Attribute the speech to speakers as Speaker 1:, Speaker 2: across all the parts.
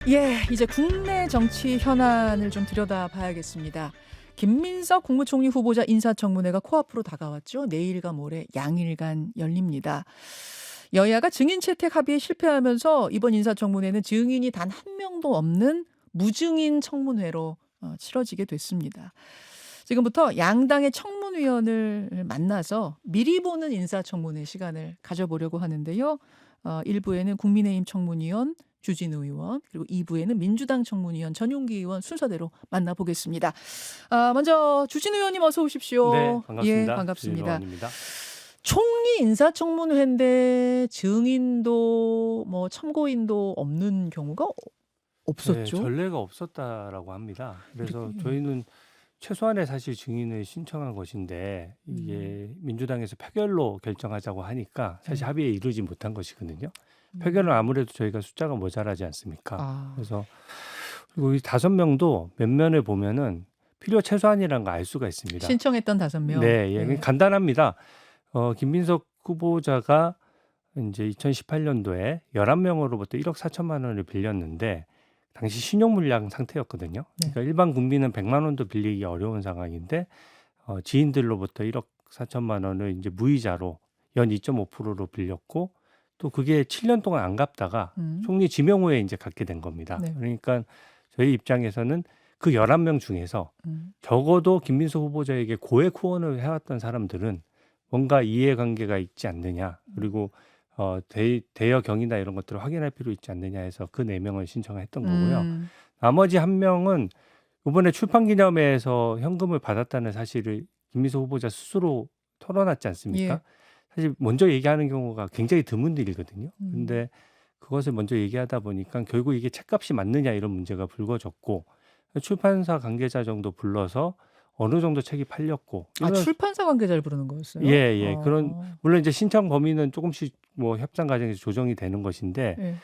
Speaker 1: 이제 국내 정치 현안을 좀 들여다봐야겠습니다. 김민석 국무총리 후보자 인사청문회가 코앞으로 다가왔죠. 내일과 모레 양일간 열립니다. 여야가 증인 채택 합의에 실패하면서 이번 인사청문회는 증인이 단 한 명도 없는 무증인 청문회로 치러지게 됐습니다. 지금부터 양당의 청문위원을 만나서 미리 보는 인사청문회 시간을 가져보려고 하는데요. 1부에는 국민의힘 청문위원 주진우 의원, 그리고 2부에는 민주당 청문위원 전용기 의원 순서대로 만나보겠습니다. 먼저 주진우 의원님 어서
Speaker 2: 네,
Speaker 1: 오십시오. 예,
Speaker 2: 반갑습니다. 주진우
Speaker 1: 반갑습니다.
Speaker 2: 의원입니다.
Speaker 1: 총리 인사청문회인데 증인도 참고인도 없는 경우가
Speaker 2: 네,
Speaker 1: 없었죠.
Speaker 2: 전례가 없었다라고 합니다. 그래서
Speaker 1: 그리고
Speaker 2: 저희는 최소한의 사실 증인을 신청한 것인데 이게 민주당에서 표결로 결정하자고 하니까 사실
Speaker 1: 네.
Speaker 2: 합의에 이르지 못한 것이거든요. 표결은 아무래도 저희가 숫자가 모자라지 않습니까?
Speaker 1: 아,
Speaker 2: 그래서 그리고 이 5명도 면면을 보면은 필요 최소한이라는 거 알 수가 있습니다.
Speaker 1: 신청했던 5명.
Speaker 2: 네, 예, 간단합니다. 김민석 후보자가 이제 2018년도에 11명으로부터 1억 4천만 원을 빌렸는데 당시 신용불량 상태였거든요.
Speaker 1: 네.
Speaker 2: 그러니까 일반 국민은 100만 원도 빌리기 어려운 상황인데 지인들로부터 1억 4천만 원을 이제 무이자로 연 2.5%로 빌렸고 또 그게 7년 동안 안 갚다가
Speaker 1: 음,
Speaker 2: 총리 지명 후에 이제 갚게 된 겁니다.
Speaker 1: 네.
Speaker 2: 그러니까 저희 입장에서는 그 11명 중에서 적어도 김민석 후보자에게 고액 후원을 해왔던 사람들은 뭔가 이해관계가 있지 않느냐, 그리고 대여 경위나 이런 것들을 확인할 필요 있지 않느냐 해서 그 4명을 신청했던 거고요. 나머지 1명은 이번에 출판기념회에서 현금을 받았다는 사실을 김민석 후보자 스스로 털어놨지 않습니까?
Speaker 1: 예.
Speaker 2: 사실 먼저 얘기하는 경우가 굉장히 드문 일이거든요.
Speaker 1: 음.
Speaker 2: 근데 그것을 먼저 얘기하다 보니까 결국 이게 책값이 맞느냐 이런 문제가 불거졌고, 출판사 관계자 정도 불러서 어느 정도 책이 팔렸고, 이런
Speaker 1: 출판사 관계자를 부르는 거였어요?
Speaker 2: 예, 그런 물론 이제 신청 범위는 조금씩 뭐 협상 과정에서 조정이 되는 것인데
Speaker 1: 예.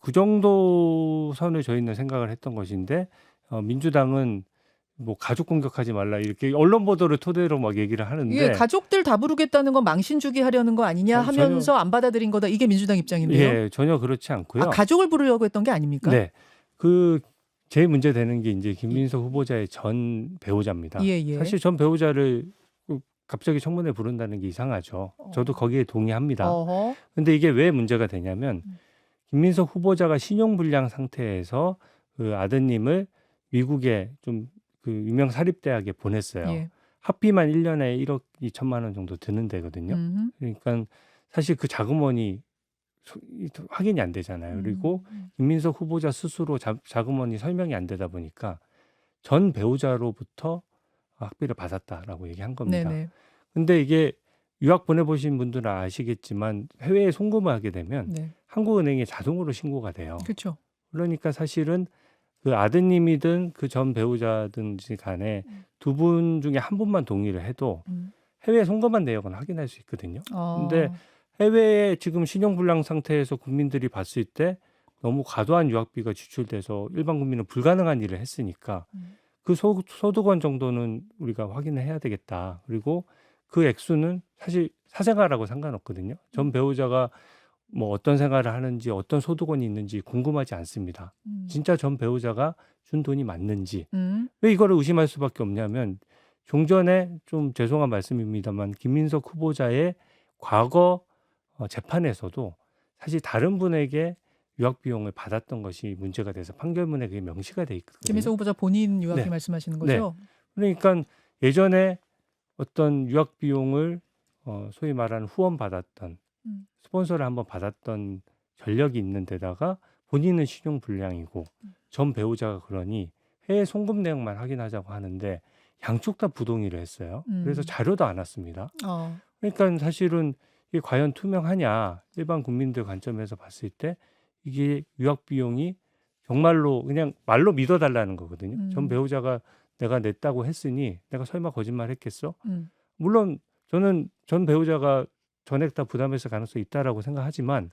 Speaker 2: 그 정도 선을 저희는 생각을 했던 것인데 민주당은 뭐 가족 공격하지 말라 이렇게 언론 보도를 토대로 막 얘기를
Speaker 1: 이게
Speaker 2: 하는데
Speaker 1: 가족들 다 부르겠다는 건 망신 주기 하려는 거 아니냐
Speaker 2: 전혀
Speaker 1: 하면서 안 받아들인 거다. 이게 민주당 입장인데요.
Speaker 2: 예, 전혀 그렇지 않고요.
Speaker 1: 가족을 부르려고 했던 게 아닙니까?
Speaker 2: 네. 그 제일 문제 되는 게 이제 김민석 후보자의 전 배우자입니다.
Speaker 1: 예.
Speaker 2: 사실 전 배우자를 갑자기 청문회 부른다는 게 이상하죠. 저도 거기에 동의합니다.
Speaker 1: 어허.
Speaker 2: 근데 이게 왜 문제가 되냐면 김민석 후보자가 신용불량 상태에서 그 아드님을 미국의 좀 그 유명 사립대학에 보냈어요.
Speaker 1: 예.
Speaker 2: 학비만 1년에 1억 2천만 원 정도 드는 데거든요.
Speaker 1: 음흠.
Speaker 2: 그러니까 사실 그 자금원이 확인이 안 되잖아요. 그리고 김민석 후보자 스스로 자금원이 설명이 안 되다 보니까 전 배우자로부터 학비를 받았다라고 얘기한 겁니다.
Speaker 1: 네네.
Speaker 2: 근데 이게 유학 보내보신 분들은 아시겠지만 해외에 송금을 하게 되면
Speaker 1: 네.
Speaker 2: 한국은행에 자동으로 신고가 돼요.
Speaker 1: 그렇죠.
Speaker 2: 그러니까 사실은 그 아드님이든 그 전 배우자든지 간에 두 분 중에 한 분만 동의를 해도 해외에 송금한 내역은 확인할 수 있거든요. 근데 해외에 지금 신용불량 상태에서 국민들이 봤을 때 너무 과도한 유학비가 지출돼서 일반 국민은 불가능한 일을 했으니까 그 소득원 정도는 우리가 확인을 해야 되겠다. 그리고 그 액수는 사실 사생활하고 상관없거든요. 전 배우자가 뭐 어떤 생활을 하는지 어떤 소득원이 있는지 궁금하지 않습니다. 진짜 전 배우자가 준 돈이 맞는지. 왜 이거를 의심할 수밖에 없냐면 종전에 좀 죄송한 말씀입니다만 김민석 후보자의 과거 재판에서도 사실 다른 분에게 유학 비용을 받았던 것이 문제가 돼서 판결문에 그게 명시가 돼 있거든요.
Speaker 1: 김민석 후보자 본인 유학비
Speaker 2: 네.
Speaker 1: 말씀하시는 거죠?
Speaker 2: 그러니까 예전에 어떤 유학 비용을 소위 말하는 후원 받았던 스폰서를 한번 받았던 전력이 있는 데다가 본인은 신용 불량이고 전 배우자가 그러니 해외 송금 내역만 확인하자고 하는데 양쪽 다 부동의를 했어요. 그래서 자료도 안 왔습니다. 그러니까 사실은 이게 과연 투명하냐, 일반 국민들 관점에서 봤을 때 이게 유학 비용이 정말로 그냥 말로 믿어달라는 거거든요. 전 배우자가 내가 냈다고 했으니 내가 설마 거짓말 했겠어? 물론 저는 전 배우자가 전액 다 부담했을 가능성이 있다라고 생각하지만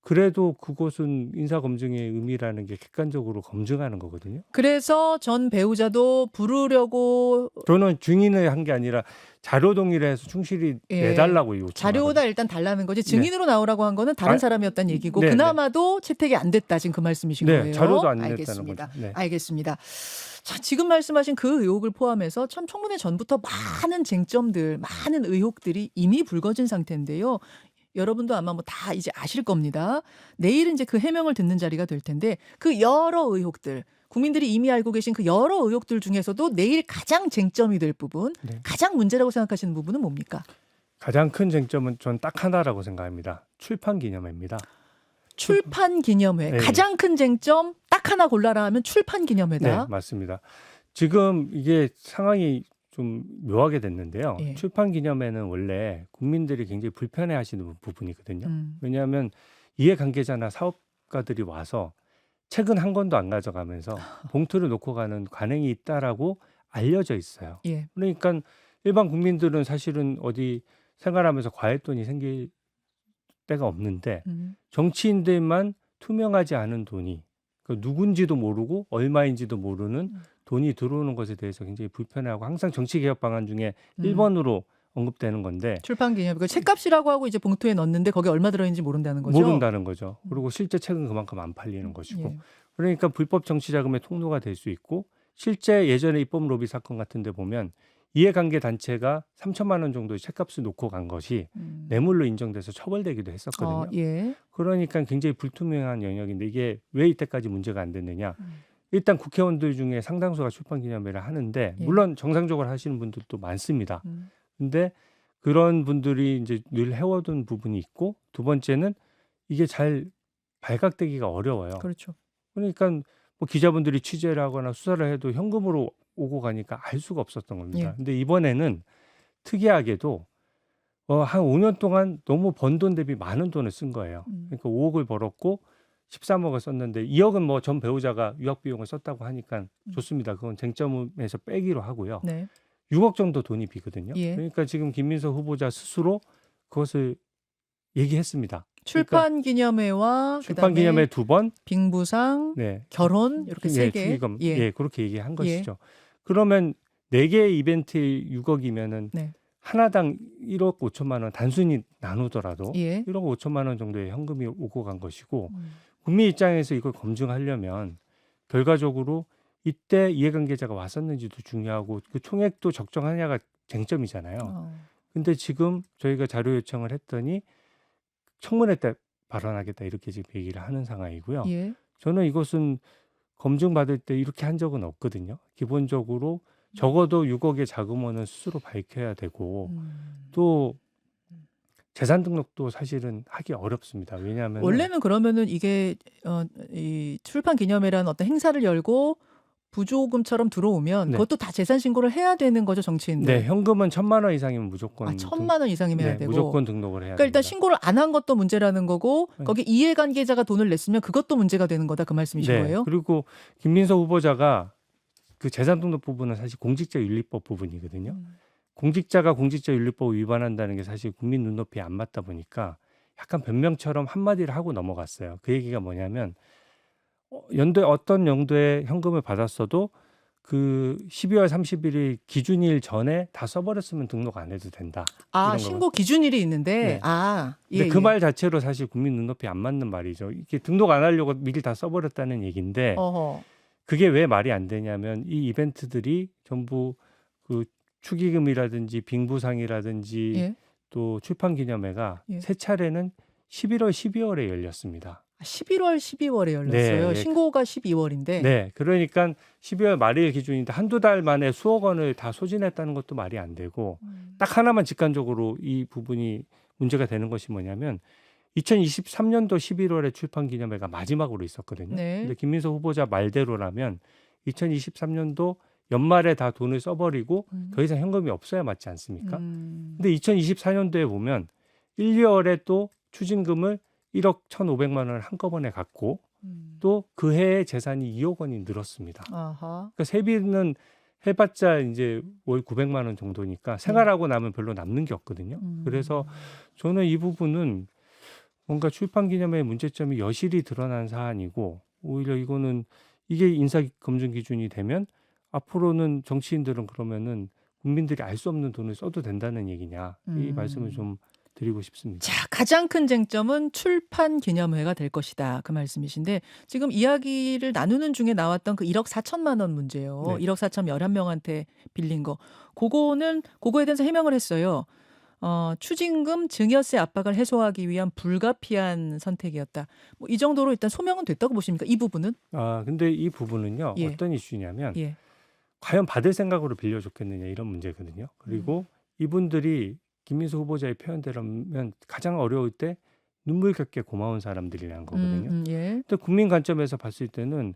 Speaker 2: 그래도 그것은 인사검증의 의미라는 게 객관적으로 검증하는 거거든요.
Speaker 1: 그래서 전 배우자도 부르려고
Speaker 2: 저는 증인을 한 게 아니라 자료 동의를 해서 충실히
Speaker 1: 예.
Speaker 2: 내달라고 요청하거든요.
Speaker 1: 자료다 일단 달라는 거지
Speaker 2: 네.
Speaker 1: 증인으로 나오라고 한 거는 다른
Speaker 2: 아,
Speaker 1: 사람이었다는 얘기고
Speaker 2: 네,
Speaker 1: 그나마도 채택이 안 됐다 지금 그 말씀이신
Speaker 2: 네,
Speaker 1: 거예요.
Speaker 2: 자료도 안 냈다는
Speaker 1: 알겠습니다.
Speaker 2: 거죠. 네.
Speaker 1: 알겠습니다. 자, 지금 말씀하신 그 의혹을 포함해서 참 청문회 전부터 많은 쟁점들, 많은 의혹들이 이미 불거진 상태인데요. 여러분도 아마 뭐 다 이제 아실 겁니다. 내일은 이제 그 해명을 듣는 자리가 될 텐데 그 여러 의혹들, 국민들이 이미 알고 계신 그 여러 의혹들 중에서도 내일 가장 쟁점이 될 부분,
Speaker 2: 네.
Speaker 1: 가장 문제라고 생각하시는 부분은 뭡니까?
Speaker 2: 가장 큰 쟁점은 전 딱 하나라고 생각합니다. 출판 기념회입니다.
Speaker 1: 출판 기념회.
Speaker 2: 네.
Speaker 1: 가장 큰 쟁점 딱 하나 골라라 하면 출판
Speaker 2: 네,
Speaker 1: 기념회다.
Speaker 2: 맞습니다. 지금 이게 상황이 좀 묘하게 됐는데요.
Speaker 1: 예.
Speaker 2: 출판 기념회는 원래 국민들이 굉장히 불편해하시는 부분이거든요.
Speaker 1: 음.
Speaker 2: 왜냐하면 이해관계자나 사업가들이 와서 책은 한 권도 안 가져가면서 봉투를 놓고 가는 관행이 있다라고 알려져 있어요.
Speaker 1: 예.
Speaker 2: 그러니까 일반 국민들은 사실은 어디 생활하면서 과외돈이 생길 때가 없는데 정치인들만 투명하지 않은 돈이 누군지도 모르고 얼마인지도 모르는 돈이 들어오는 것에 대해서 굉장히 불편해하고 항상 정치개혁 방안 중에 1번으로 언급되는 건데
Speaker 1: 출판 기념회. 그 책값이라고 하고 이제 봉투에 넣는데 거기 얼마 들어있는지 모른다는 거죠.
Speaker 2: 모른다는 거죠. 그리고 실제 책은 그만큼 안 팔리는 것이고
Speaker 1: 예.
Speaker 2: 그러니까 불법 정치자금의 통로가 될 수 있고 실제 예전에 입법 로비 사건 같은 데 보면 이해관계 단체가 3천만 원 정도의 책값을 놓고 간 것이 뇌물로 인정돼서 처벌되기도 했었거든요.
Speaker 1: 예.
Speaker 2: 그러니까 굉장히 불투명한 영역인데 이게 왜 이때까지 문제가 안 됐느냐. 일단 국회의원들 중에 상당수가 출판 기념회를 하는데
Speaker 1: 예.
Speaker 2: 물론 정상적으로 하시는 분들도 많습니다. 근데 그런 분들이 이제 늘 해오던 부분이 있고 두 번째는 이게 잘 발각되기가 어려워요.
Speaker 1: 그렇죠.
Speaker 2: 그러니까 뭐 기자분들이 취재를 하거나 수사를 해도 현금으로 오고 가니까 알 수가 없었던 겁니다.
Speaker 1: 예.
Speaker 2: 근데 이번에는 특이하게도 한 5년 동안 너무 번 돈 대비 많은 돈을 쓴 거예요. 그러니까 5억을 벌었고 13억을 썼는데 2억은 뭐 전 배우자가 유학 비용을 썼다고 하니까 좋습니다. 그건 쟁점에서 빼기로 하고요.
Speaker 1: 네.
Speaker 2: 6억 정도 돈이 비거든요.
Speaker 1: 예.
Speaker 2: 그러니까 지금 김민석 후보자 스스로 그것을 얘기했습니다.
Speaker 1: 출판 기념회와
Speaker 2: 출판 기념회 2번,
Speaker 1: 빙부상,
Speaker 2: 네,
Speaker 1: 결혼 이렇게 세 개.
Speaker 2: 축의금,
Speaker 1: 예.
Speaker 2: 그렇게 얘기한 것이죠. 그러면 4개의 이벤트에 6억이면은
Speaker 1: 네.
Speaker 2: 하나당 1억 5천만 원 단순히 나누더라도
Speaker 1: 예.
Speaker 2: 1억 5천만 원 정도의 현금이 오고 간 것이고 국민 입장에서 이걸 검증하려면 결과적으로 이때 이해관계자가 왔었는지도 중요하고 그 총액도 적정하냐가 쟁점이잖아요. 근데 지금 저희가 자료 요청을 했더니 청문회 때 발언하겠다 이렇게 지금 얘기를 하는 상황이고요.
Speaker 1: 예.
Speaker 2: 저는 이것은 검증받을 때 이렇게 한 적은 없거든요. 기본적으로 적어도 6억의 자금원은 스스로 밝혀야 되고 또 재산 등록도 사실은 하기 어렵습니다. 왜냐하면
Speaker 1: 원래는 그러면은 이게 이 출판 기념회라는 어떤 행사를 열고 부조금처럼 들어오면
Speaker 2: 네.
Speaker 1: 그것도 다 재산 신고를 해야 되는 거죠, 정치인들.
Speaker 2: 네, 현금은 1,000만 원 이상이면 무조건
Speaker 1: 1,000만 원 이상이면 해야
Speaker 2: 네,
Speaker 1: 되고.
Speaker 2: 무조건 등록을 해야
Speaker 1: 그러니까 일단
Speaker 2: 됩니다.
Speaker 1: 신고를 안 한 것도 문제라는 거고
Speaker 2: 네.
Speaker 1: 거기 이해관계자가 돈을 냈으면 그것도 문제가 되는 거다 그 말씀이신
Speaker 2: 네,
Speaker 1: 거예요?
Speaker 2: 그리고 김민석 후보자가 그 재산 등록 부분은 사실 공직자윤리법 부분이거든요. 공직자가 공직자윤리법 위반한다는 게 사실 국민 눈높이에 안 맞다 보니까 약간 변명처럼 한마디를 하고 넘어갔어요. 그 얘기가 뭐냐면 연도에 어떤 연도에 현금을 받았어도 그 12월 31일 기준일 전에 다 써버렸으면 등록 안 해도 된다.
Speaker 1: 아,
Speaker 2: 이런
Speaker 1: 신고 기준일이 있는데
Speaker 2: 네.
Speaker 1: 예,
Speaker 2: 근데 그 말 자체로 사실 국민 눈높이에 안 맞는 말이죠. 이게 등록 안 하려고 미리 다 써버렸다는 얘기인데
Speaker 1: 어허.
Speaker 2: 그게 왜 말이 안 되냐면 이 이벤트들이 전부 그 축의금이라든지 빙부상이라든지
Speaker 1: 예.
Speaker 2: 또 출판 기념회가
Speaker 1: 예.
Speaker 2: 세 차례는 11월, 12월에 열렸습니다.
Speaker 1: 11월, 12월에 열렸어요.
Speaker 2: 네, 예.
Speaker 1: 신고가 12월인데.
Speaker 2: 네, 그러니까 12월 말일 기준인데 한두 달 만에 수억 원을 다 소진했다는 것도 말이 안 되고 딱 하나만 직관적으로 이 부분이 문제가 되는 것이 뭐냐면 2023년도 11월에 출판 기념회가 마지막으로 있었거든요.
Speaker 1: 네.
Speaker 2: 근데 김민석 후보자 말대로라면 2023년도 연말에 다 돈을 써버리고 더 이상 현금이 없어야 맞지 않습니까? 근데 2024년도에 보면 1, 2월에 또 추징금을 1억 1,500만 원을 한꺼번에 갚고 또 그 해의 재산이 2억 원이 늘었습니다.
Speaker 1: 아하.
Speaker 2: 그러니까 세비는 해봤자 이제 월 900만 원 정도니까 생활하고 나면 별로 남는 게 없거든요. 그래서 저는 이 부분은 뭔가 출판 기념회의 문제점이 여실히 드러난 사안이고 오히려 이거는 이게 인사 검증 기준이 되면 앞으로는 정치인들은 그러면은 국민들이 알 수 없는 돈을 써도 된다는 얘기냐. 이 말씀을 좀 드리고 싶습니다.
Speaker 1: 자, 가장 큰 쟁점은 출판 기념회가 될 것이다. 그 말씀이신데 지금 이야기를 나누는 중에 나왔던 그 1억 4천만 원 문제요.
Speaker 2: 네.
Speaker 1: 1억 4천 11명한테 빌린 거. 그거에 대해서 해명을 했어요. 추징금 증여세 압박을 해소하기 위한 불가피한 선택이었다. 뭐 이 정도로 일단 소명은 됐다고 보십니까? 이 부분은?
Speaker 2: 근데 이 부분은요.
Speaker 1: 예.
Speaker 2: 어떤 이슈냐면
Speaker 1: 예.
Speaker 2: 과연 받을 생각으로 빌려줬겠느냐 이런 문제거든요. 그리고 이분들이 김민수 후보자의 표현대로면 가장 어려울 때 눈물겹게 고마운 사람들이라는 거거든요.
Speaker 1: 예.
Speaker 2: 근데 국민 관점에서 봤을 때는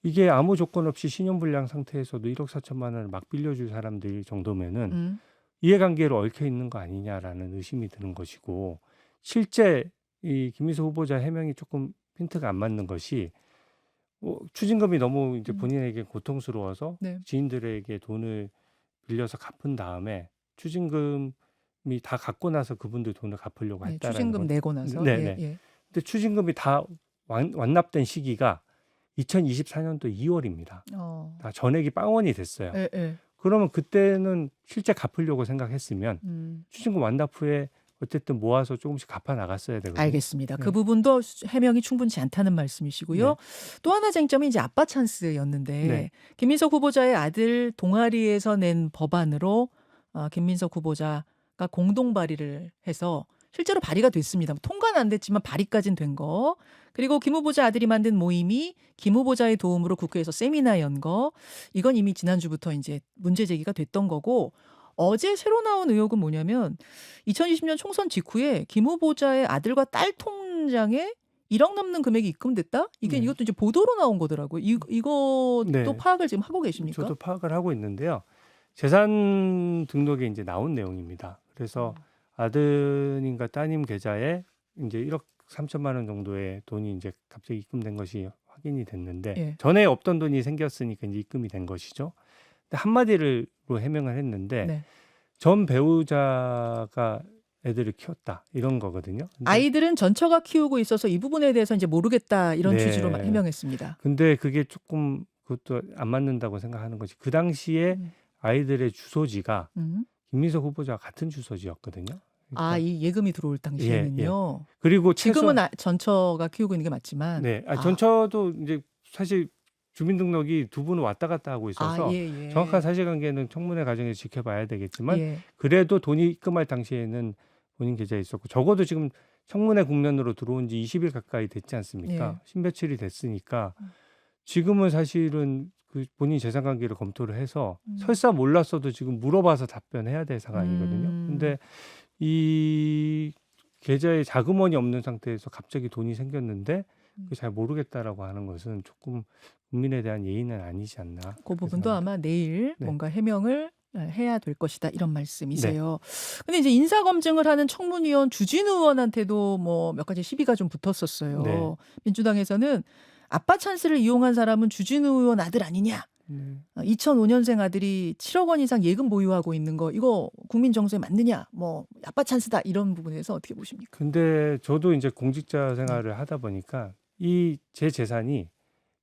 Speaker 2: 이게 아무 조건 없이 신용불량 상태에서도 1억 4천만 원을 막 빌려줄 사람들 정도면은 이해관계로 얽혀 있는 거 아니냐라는 의심이 드는 것이고 실제 이 김민수 후보자 해명이 조금 핀트가 안 맞는 것이 추징금이 너무 이제 본인에게 고통스러워서
Speaker 1: 네.
Speaker 2: 지인들에게 돈을 빌려서 갚은 다음에 추징금이 다 갚고 나서 그분들 돈을 갚으려고
Speaker 1: 네,
Speaker 2: 했다라는
Speaker 1: 추징금
Speaker 2: 건.
Speaker 1: 내고 나서.
Speaker 2: 네네.
Speaker 1: 예.
Speaker 2: 근데 추징금이 다 완납된 시기가 2024년도 2월입니다. 다 전액이 빵원이 됐어요.
Speaker 1: 예.
Speaker 2: 그러면 그때는 실제 갚으려고 생각했으면 추징금 완납 후에 어쨌든 모아서 조금씩 갚아 나갔어야 되거든요.
Speaker 1: 알겠습니다. 그
Speaker 2: 네.
Speaker 1: 부분도 해명이 충분치 않다는 말씀이시고요.
Speaker 2: 네.
Speaker 1: 또 하나 쟁점이 이제 아빠 찬스였는데
Speaker 2: 네.
Speaker 1: 김민석 후보자의 아들 동아리에서 낸 법안으로 김민석 후보자가 공동 발의를 해서 실제로 발의가 됐습니다. 통과는 안 됐지만 발의까지는 된 거. 그리고 김 후보자 아들이 만든 모임이 김 후보자의 도움으로 국회에서 세미나 연 거. 이건 이미 지난주부터 이제 문제 제기가 됐던 거고 어제 새로 나온 의혹은 뭐냐면 2020년 총선 직후에 김 후보자의 아들과 딸 통장에 1억 넘는 금액이 입금됐다? 이것도 이제 보도로 나온 거더라고요. 이것도
Speaker 2: 네.
Speaker 1: 파악을 지금 하고 계십니까?
Speaker 2: 저도 파악을 하고 있는데요. 재산 등록에 이제 나온 내용입니다. 그래서 아드님과 따님 계좌에 이제 1억 3천만 원 정도의 돈이 이제 갑자기 입금된 것이 확인이 됐는데
Speaker 1: 예.
Speaker 2: 전에 없던 돈이 생겼으니까 이제 입금이 된 것이죠. 근데 한마디로 해명을 했는데
Speaker 1: 네.
Speaker 2: 전 배우자가 애들을 키웠다 이런 거거든요. 근데,
Speaker 1: 아이들은 전처가 키우고 있어서 이 부분에 대해서 이제 모르겠다 이런
Speaker 2: 네.
Speaker 1: 취지로 해명했습니다.
Speaker 2: 근데 그게 조금 그것도 안 맞는다고 생각하는 것이 그 당시에 아이들의 주소지가 김민석 후보자와 같은 주소지였거든요. 그러니까,
Speaker 1: 이 예금이 들어올 당시에는요.
Speaker 2: 그리고
Speaker 1: 지금은 전처가 키우고 있는 게 맞지만.
Speaker 2: 네, 전처도 이제 사실 주민등록이 두 분은 왔다 갔다 하고 있어서
Speaker 1: 예.
Speaker 2: 정확한 사실관계는 청문회 과정에서 지켜봐야 되겠지만
Speaker 1: 예.
Speaker 2: 그래도 돈이 입금할 당시에는 본인 계좌에 있었고 적어도 지금 청문회 국면으로 들어온 지 20일 가까이 됐지 않습니까?
Speaker 1: 예.
Speaker 2: 신며칠이 됐으니까 지금은 사실은 그 본인 재산관계를 검토를 해서 설사 몰랐어도 지금 물어봐서 답변해야 될 상황이거든요. 근데 이 계좌에 자금원이 없는 상태에서 갑자기 돈이 생겼는데 잘 모르겠다라고 하는 것은 조금 국민에 대한 예의는 아니지 않나.
Speaker 1: 그 부분도 아마 내일
Speaker 2: 네.
Speaker 1: 뭔가 해명을 해야 될 것이다 이런 말씀이세요. 근데 이제 인사 검증을 하는 청문위원 주진우 의원한테도 뭐 몇 가지 시비가 좀 붙었었어요.
Speaker 2: 네.
Speaker 1: 민주당에서는 아빠 찬스를 이용한 사람은 주진우 의원 아들 아니냐. 2005년생 아들이 7억 원 이상 예금 보유하고 있는 거 이거 국민 정서에 맞느냐. 뭐 아빠 찬스다 이런 부분에서 어떻게 보십니까?
Speaker 2: 근데 저도 이제 공직자 생활을 하다 보니까 이 제 재산이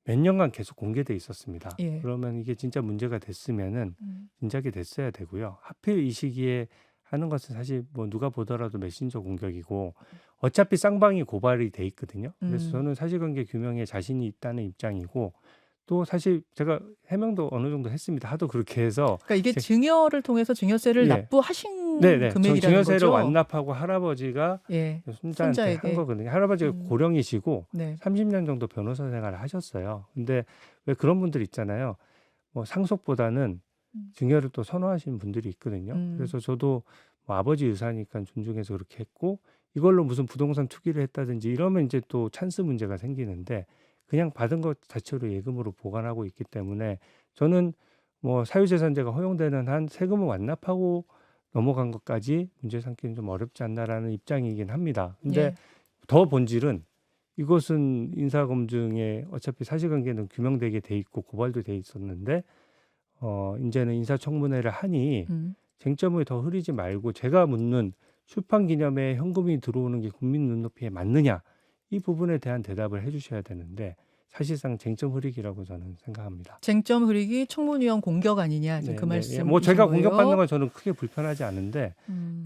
Speaker 2: 몇 년간 계속 공개돼 있었습니다.
Speaker 1: 예.
Speaker 2: 그러면 이게 진짜 문제가 됐으면은 진작에 됐어야 되고요. 하필 이 시기에 하는 것은 사실 뭐 누가 보더라도 메신저 공격이고 어차피 쌍방이 고발이 돼 있거든요. 그래서 저는 사실관계 규명에 자신이 있다는 입장이고 또 사실 제가 해명도 어느 정도 했습니다. 하도 그렇게 해서
Speaker 1: 그러니까 이게 증여를 통해서 증여세를 납부하신 금액이라는
Speaker 2: 증여세를
Speaker 1: 거죠.
Speaker 2: 완납하고 할아버지가 손자한테 한 거거든요. 할아버지가 고령이시고 30년 정도 변호사 생활을 하셨어요. 근데 왜 그런 분들 있잖아요. 뭐 상속보다는 증여를 또 선호하시는 분들이 있거든요. 그래서 저도 뭐 아버지 의사니까 존중해서 그렇게 했고 이걸로 무슨 부동산 투기를 했다든지 이러면 이제 또 찬스 문제가 생기는데 그냥 받은 것 자체로 예금으로 보관하고 있기 때문에 저는 뭐 사유재산제가 허용되는 한 세금을 완납하고 넘어간 것까지 문제 삼기는 좀 어렵지 않나라는 입장이긴 합니다. 근데 더 본질은 이것은 인사검증에 어차피 사실관계는 규명되게 돼 있고 고발도 돼 있었는데 이제는 인사청문회를 하니 쟁점을 더 흐리지 말고 제가 묻는 출판 기념회에 현금이 들어오는 게 국민 눈높이에 맞느냐 이 부분에 대한 대답을 해주셔야 되는데 사실상 쟁점 흐리기라고 저는 생각합니다.
Speaker 1: 쟁점 흐리기 청문위원 공격 아니냐 지금 그 말씀.
Speaker 2: 뭐 제가 공격받는 건 저는 크게 불편하지 않은데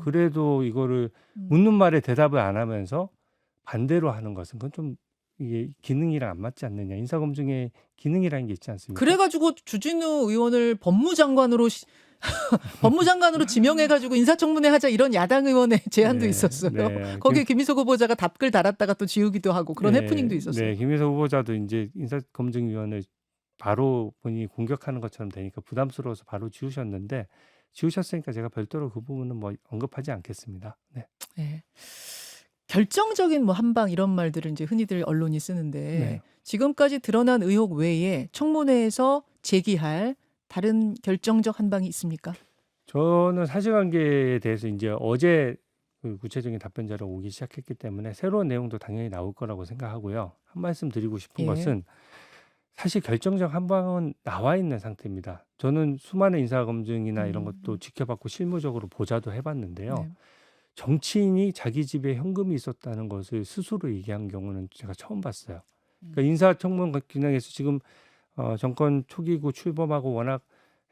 Speaker 2: 그래도 이거를 묻는 말에 대답을 안 하면서 반대로 하는 것은 그건 좀 이게 기능이랑 안 맞지 않느냐. 인사검증의 기능이라는 게 있지 않습니까?
Speaker 1: 그래가지고 주진우 의원을 법무장관으로 지명해가지고 인사청문회 하자 이런 야당 의원의 제안도 있었어요. 거기에 김민석 후보자가 답글 달았다가 또 지우기도 하고 그런 해프닝도 있었어요.
Speaker 2: 네, 김민석 후보자도 이제 인사검증위원을 바로 본인이 공격하는 것처럼 되니까 부담스러워서 바로 지우셨는데 지우셨으니까 제가 별도로 그 부분은 뭐 언급하지 않겠습니다. 네.
Speaker 1: 네. 결정적인 뭐 한방 이런 말들을 이제 흔히들 언론이 쓰는데 지금까지 드러난 의혹 외에 청문회에서 제기할 다른 결정적 한방이 있습니까?
Speaker 2: 저는 사실관계에 대해서 이제 어제 그 구체적인 답변자로 오기 시작했기 때문에 새로운 내용도 당연히 나올 거라고 생각하고요. 한 말씀 드리고 싶은 것은 사실 결정적 한방은 나와 있는 상태입니다. 저는 수많은 인사검증이나 이런 것도 지켜봤고 실무적으로 보좌도 해봤는데요. 정치인이 자기 집에 현금이 있었다는 것을 스스로 얘기한 경우는 제가 처음 봤어요. 그러니까 인사청문 기능에서 지금 정권 초기고 출범하고 워낙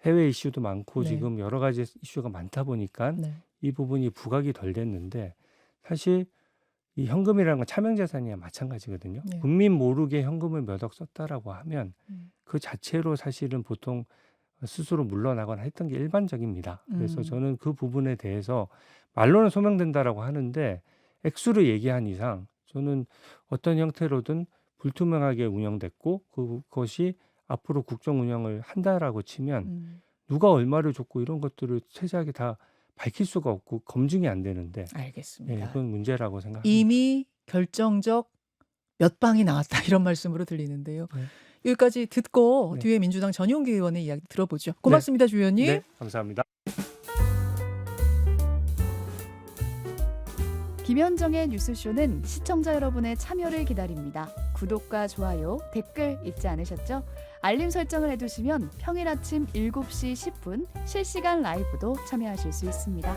Speaker 2: 해외 이슈도 많고 지금 여러 가지 이슈가 많다 보니까 이 부분이 부각이 덜 됐는데 사실 이 현금이라는 건 차명재산이야 마찬가지거든요. 국민 모르게 현금을 몇 억 썼다라고 하면 그 자체로 사실은 보통 스스로 물러나거나 했던 게 일반적입니다. 그래서 저는 그 부분에 대해서 말로는 소명된다라고 하는데 액수를 얘기한 이상 저는 어떤 형태로든 불투명하게 운영됐고 그것이 앞으로 국정 운영을 한다라고 치면 누가 얼마를 줬고 이런 것들을 세세하게 다 밝힐 수가 없고 검증이 안 되는데
Speaker 1: 알겠습니다.
Speaker 2: 그건 문제라고 생각합니다.
Speaker 1: 이미 결정적 몇 방이 나왔다 이런 말씀으로 들리는데요. 여기까지 듣고 뒤에 민주당 전용기 의원의 이야기 들어보죠. 고맙습니다. 주 의원님.
Speaker 2: 네, 감사합니다.
Speaker 3: 김현정의 뉴스쇼는 시청자 여러분의 참여를 기다립니다. 구독과 좋아요, 댓글 잊지 않으셨죠? 알림 설정을 해두시면 평일 아침 7시 10분 실시간 라이브도 참여하실 수 있습니다.